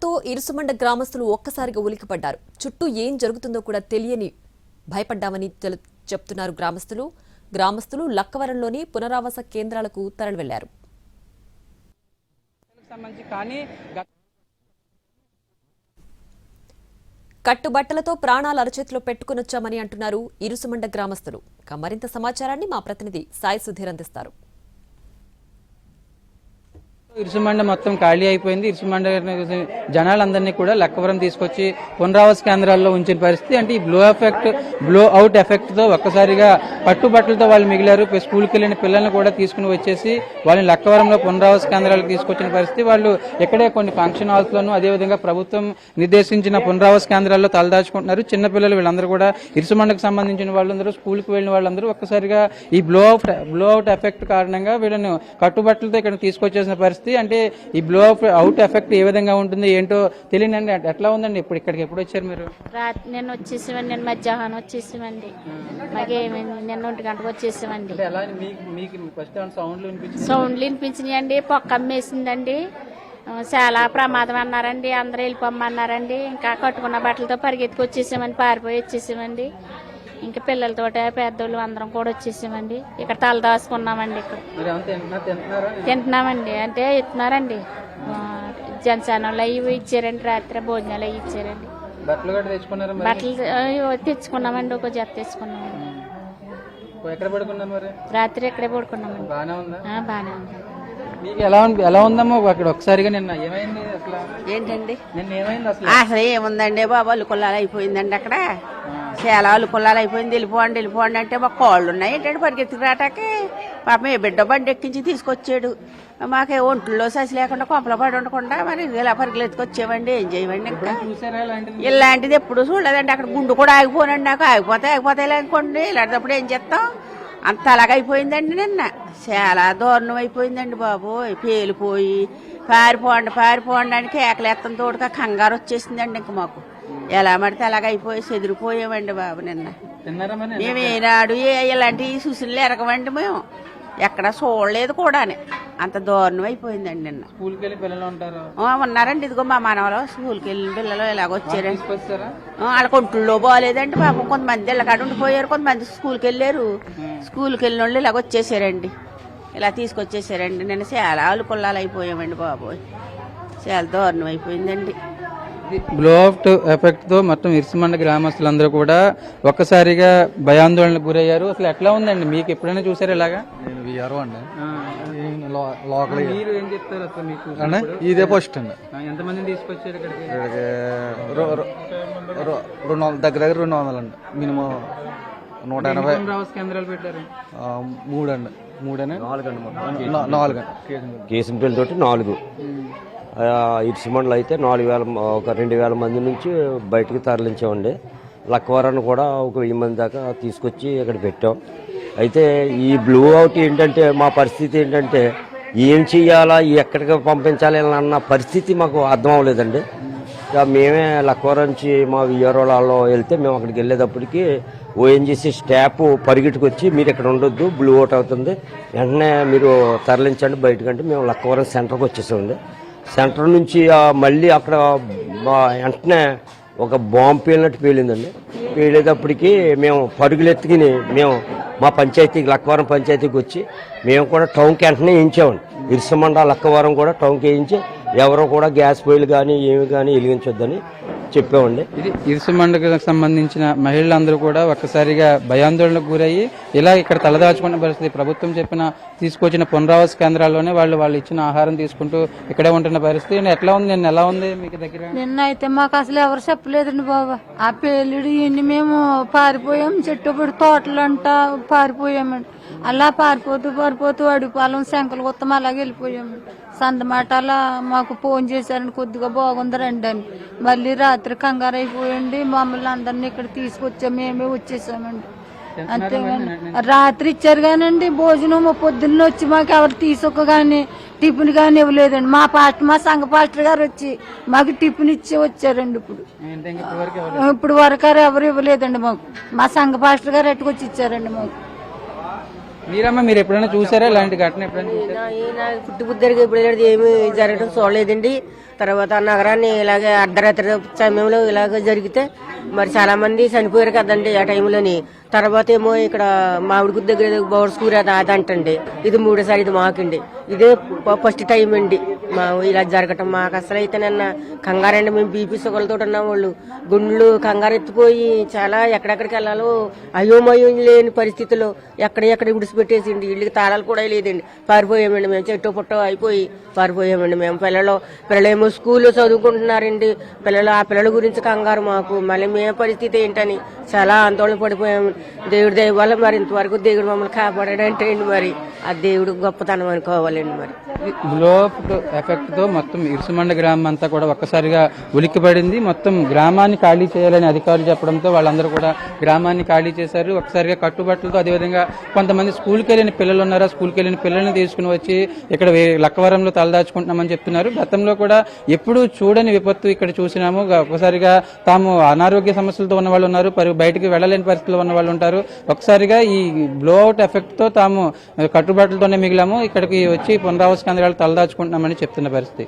తో ఇరుసుమండ గ్రామస్తులు ఒక్కసారిగా ఉలికిపడ్డారు. చుట్టూ ఏం జరుగుతుందో కూడా తెలియని భయపడ్డామని చెప్తున్నారు గ్రామస్తులు లక్కవరంలోని పునరావాస కేంద్రాలకు తరలి వెళ్లారు. కట్టుబట్టలతో ప్రాణాలు అరచేతిలో పెట్టుకునొచ్చామని అంటున్నారు ఇరుసుమండ గ్రామస్తులు. మరింత సమాచారాన్ని మా ప్రతినిధి సాయి సుధీర్ అందిస్తారు. ఇరుసుమండ మొత్తం ఖాళీ అయిపోయింది. ఇరుసుమండ జనాలందరినీ కూడా లక్కవరం తీసుకొచ్చి పునరావాస కేంద్రాల్లో ఉంచిన పరిస్థితి. అంటే ఈ బ్లో అవుట్ ఎఫెక్ట్ తో ఒక్కసారిగా పట్టుబట్టలతో వాళ్ళు మిగిలారు. స్కూల్కి వెళ్ళిన పిల్లల్ని కూడా తీసుకుని వచ్చేసి వాళ్ళని లక్కవరంలో పునరావాస కేంద్రాలకు తీసుకొచ్చిన పరిస్థితి. వాళ్ళు ఇక్కడే కొన్ని ఫంక్షన్ హాల్స్ లోను అదేవిధంగా ప్రభుత్వం నిర్దేశించిన పునరావాస కేంద్రాల్లో తలదాచుకుంటున్నారు. చిన్నపిల్లలు వీళ్ళందరూ కూడా ఇరుసుమండకు సంబంధించిన వాళ్ళందరూ స్కూల్కి వెళ్ళిన వాళ్ళందరూ ఒక్కసారిగా ఈ బ్లో అవుట్ ఎఫెక్ట్ కారణంగా వీళ్ళని కట్టుబట్టలతో ఇక్కడ తీసుకొచ్చేసిన పరిస్థితి. అంటే ఈ బ్లో అవుట్ ఎఫెక్ట్ ఏ విధంగా ఉంటుంది ఏంటో తెలియనండి. ఎట్లా ఉందండి ఇప్పుడు ఇక్కడికి ఎప్పుడు వచ్చారు మీరు? నేను వచ్చేసామండి. నేను మధ్యాహ్నం వచ్చేసామండి. మాకేమైంది నిన్న 1 గంటకు వచ్చేసామండి. సౌండ్లు వినిపించినాయండి. పొక్క అమ్మేసిందండి. చాలా ప్రమాదం అన్నారండి. అందరూ వెళ్ళిపోమ్మన్నారండి. ఇంకా కట్టుకున్న బట్టలతో పరిగెత్తుకు వచ్చేసామండి. పారిపోయి వచ్చేసామండి. ఇంకా పిల్లలతో పెద్దోళ్ళు అందరం కూడా వచ్చేసామండి. ఇక్కడ తల దాచుకున్నామండి. ఇక్కడ తింటున్నామండి. అంటే ఇస్తున్నారండి. జనసేనలు అవి ఇచ్చారండి. రాత్రి భోజనాలు అవి ఇచ్చారండి. బట్టలు తెచ్చుకున్నామండి. ఒక జత తెచ్చుకున్నామండి. రాత్రి ఇక్కడే పడుకున్నామండి. బాగానే ఉంది. మీకు ఎలా ఉందమ్మా అక్కడ ఒకసారిగా నిన్న ఏమైంది అసలు? ఏంటండి నిన్న ఏమైంది అసలు ఏముందండి బాబు? అల్లుకొల్లాలు అయిపోయిందండి. అక్కడ చాలా అల్లుకొల్లాలు అయిపోయింది. వెళ్ళిపోండి అంటే మాకు కాళ్ళు ఉన్నాయి ఏంటంటే పరిగెత్తుకు రాటాకి. పాపం ఏ బిడ్డ బండి ఎక్కించి తీసుకొచ్చాడు. మాకే ఒంట్లో ససి లేకుండా కొంపల పడి ఉండకుండా మరి ఇలా పరిగెత్తుకొచ్చామండి. ఏం చేయమండి ఇంకా ఇలాంటిది ఎప్పుడు చూడలేదండి. అక్కడ గుండు కూడా ఆగిపోనండి. నాకు ఆగిపోతే ఇలా అనుకోండి. ఇలాంటప్పుడు ఏం చేస్తాం? అంత అలాగైపోయిందండి. నిన్న చాలా దారుణం అయిపోయిందండి బాబు. పేలిపోయి పారిపోండి అని కేకలేత్తం తోడుగా కంగారు వచ్చేసిందండి. ఇంక మాకు ఎలా పడితే అలాగైపోయి చెదిరిపోయామండి బాబు. నిన్న మేము ఏనాడు ఇలాంటి సూచనలు ఎరగమండి. మేము ఎక్కడ చూడలేదు కూడా. అంత దారుణం అయిపోయిందండి నిన్న. స్కూల్కి వెళ్ళి పిల్లలు ఉంటారు ఉన్నారండి. ఇదిగో మా మనవలో స్కూల్కి వెళ్ళిన పిల్లలు ఎలాగొచ్చారండి. వాళ్ళ ఒంట్లో బాగాలేదండి పాపం. కొంతమంది ఇళ్ళకాడ ఉండిపోయారు. కొంతమంది స్కూల్కి వెళ్ళారు. స్కూల్కి వెళ్ళిన వాళ్ళు ఇలాగ వచ్చేసారండి. ఇలా తీసుకొచ్చేసారండి. నేను చాలా అలుకొల్లాలు అయిపోయామండి బాబోయ్. చాలా దారుణం అయిపోయిందండి. బ్లో అవుట్ ఎఫెక్ట్ తో మొత్తం ఇరుసుమండ గ్రామస్తులందరూ కూడా ఒక్కసారిగా భయాందోళనకు గురయ్యారు. అసలు ఎట్లా ఉందండి? మీకు ఎప్పుడైనా చూసారు ఇలాగా? నేను విఆర్ఓ అండి. లోకల్ మీరు ఏం చెప్తారు అసలు? మీకు ఇదే పోస్ట్ అండి. ఎంతమందిని తీసుకొచ్చారు ఇక్కడికి? దగ్గర 200 అండి. మినిమం 180 కేంద్రాలు పెట్టారు. 3 అండి. 4 కేసుంపల్లి తోటి 4. ఇరుసుమండలు అయితే 2,000 మంది నుంచి బయటకు తరలించామండి. లక్కవరాన్ని కూడా 1,000 మంది దాకా తీసుకొచ్చి ఇక్కడ పెట్టాం. అయితే ఈ బ్లూ అవుట్ ఏంటంటే మా పరిస్థితి ఏంటంటే ఏం చెయ్యాలా, ఎక్కడికి పంపించాలి అన్న పరిస్థితి మాకు అర్థం అవ్వలేదండి. ఇక మేమే లక్కవరం నుంచి మా విఆర్ఓలలో వెళ్తే మేము అక్కడికి వెళ్ళేటప్పటికి ఓఎన్జీసీ స్టాఫ్ పరిగెట్టుకు వచ్చి మీరు ఇక్కడ ఉండొద్దు, బ్లూ అవుట్ అవుతుంది, వెంటనే మీరు తరలించండి బయటకంటే మేము లక్కవరం సెంటర్కి వచ్చేసామండి. సెంటర్ నుంచి మళ్ళీ అక్కడ వెంటనే ఒక బాంబు పేలినట్టు పేలిందండి. పేలేటప్పటికి మేము పరుగులెత్తుకుని మేము మా పంచాయతీకి లక్కవరం పంచాయతీకి వచ్చి మేము కూడా టౌన్కి వెంటనే వేయించామండి. ఇరుసుమండ లక్కవరం కూడా టౌన్కి వేయించి ఎవరో కూడా గ్యాస్ పొయ్యిలు కానీ ఏమి కానీ వెలిగించొద్దని చెప్పామండి. ఇది ఇరుసుమండకు సంబంధించిన మహిళలందరూ కూడా ఒక్కసారిగా భయాందోళనకు గురయ్యి ఇలా ఇక్కడ తలదాచుకున్న పరిస్థితి. ప్రభుత్వం తీసుకొచ్చిన పునరావాస కేంద్రాల్లోనే వాళ్ళు ఇచ్చిన ఆహారం తీసుకుంటూ ఇక్కడే ఉంటున్న పరిస్థితి. ఎట్లా ఉంది నిన్న? ఎలా ఉంది మీకు దగ్గర? నిన్న అయితే మాకు అసలు ఎవరు చెప్పలేదండి బాబా. ఆ పేలుడు ఇన్ని మేము పారిపోయాం. చెట్టుపడి తోటలంటా పారిపోయామండి. అలా పారిపోతూ అడుగుపాలెం శంకల కొత్తం అలాగే వెళ్ళిపోయామండి. సందమాటలా మాకు ఫోన్ చేశారండి, కొద్దిగా బాగుంది రండి అని. మళ్ళీ రాత్రి కంగారు అయిపోయండి. మమ్మల్ని అందరినీ ఇక్కడ తీసుకొచ్చాము. మేమే వచ్చేసామండి. అంతేగాని రాత్రి ఇచ్చారు కానండి భోజనం. పొద్దున్న వచ్చి మాకు ఎవరు తీసుకో కానీ టిఫిన్ కానీ ఇవ్వలేదండి. మా సంఘ పాస్టర్ గారు వచ్చి మాకు టిఫిన్ ఇచ్చి వచ్చారండి. ఇప్పుడు వరకు ఎవరు ఇవ్వలేదండి మాకు. మా సంఘ పాస్టర్ గారు ఎట్టుకొచ్చి ఇచ్చారండి మాకు. మీరమ్మా మీరు ఎప్పుడైనా చూసారా ఇలాంటి ఘటన? ఎప్పుడైనా పుట్టి బుద్ధరిగా ఇప్పుడు ఏమి జరగడం చూడలేదండి. తర్వాత నగరాన్ని ఇలాగే అర్ధరాత్రి సమయంలో ఇలాగ జరిగితే మరి చాలా మంది చనిపోయారు కదండి ఆ టైంలోని. తర్వాత ఏమో ఇక్కడ మామిడి దగ్గర బోర్డ్స్ కూర అది అంటండి. ఇది మూడోసారి ఇది మాకండి. ఇదే ఫస్ట్ టైం అండి మా ఇలా జరగటం. మాకు అసలు అయితే నిన్న కంగారండి. మేము బీపీ సుగలతో ఉన్నాం. వాళ్ళు గుండ్లు కంగారు ఎత్తిపోయి చాలా ఎక్కడెక్కడికి వెళ్ళాలో అయోమయం లేని పరిస్థితిలో ఎక్కడ విడిచిపెట్టేసిండి. ఇళ్ళకి తాళాలు కూడా లేదండి. పారిపోయామండి మేము. చెట్టు పుట్ట అయిపోయి పారిపోయామండి మేము. పిల్లలేమో స్కూల్లో చదువుకుంటున్నారండి. ఆ పిల్లల గురించి కంగారు మాకు. మళ్ళీ మేము పరిస్థితి ఏంటని చాలా ఆందోళన పడిపోయాము. దేవుడి దయ వల్ల మరి ఇంతవరకు దేవుడు మమ్మల్ని కాపాడాడంటే అండి మరి ఆ దేవుడు గొప్పతనం అనుకోవాలండి. మరి బ్లో ఎఫెక్ట్ తో మొత్తం ఇరుసుమండ గ్రామం అంతా కూడా ఒక్కసారిగా ఉలిక్కిపడింది. మొత్తం గ్రామాన్ని ఖాళీ చేయాలని అధికారులు చెప్పడంతో వాళ్ళందరూ కూడా గ్రామాన్ని ఖాళీ చేశారు. ఒకసారిగా కట్టుబట్టలతో, అదేవిధంగా కొంతమంది స్కూల్కి వెళ్ళిన పిల్లలు ఉన్నారు. ఆ స్కూల్కి వెళ్ళిన పిల్లల్ని తీసుకుని వచ్చి ఇక్కడ లక్కవరంలో తలదాచుకుంటున్నామని చెప్తున్నారు. గతంలో కూడా ఎప్పుడూ చూడని విపత్తు ఇక్కడ చూసినాము. ఒకసారిగా తాము అనారోగ్య సమస్యలతో ఉన్న వాళ్ళు ఉన్నారు, బయటికి వెళ్లలేని పరిస్థితుల్లో ఉన్న వాళ్ళు ఉంటారు. ఒకసారిగా ఈ బ్లో అవుట్ ఎఫెక్ట్ తో తాము కట్టుబాట్లతోనే మిగిలాము. ఇక్కడికి వచ్చి పునరావాస కేంద్రాలు తలదాచుకుంటున్నామని చెప్తున్న పరిస్థితి.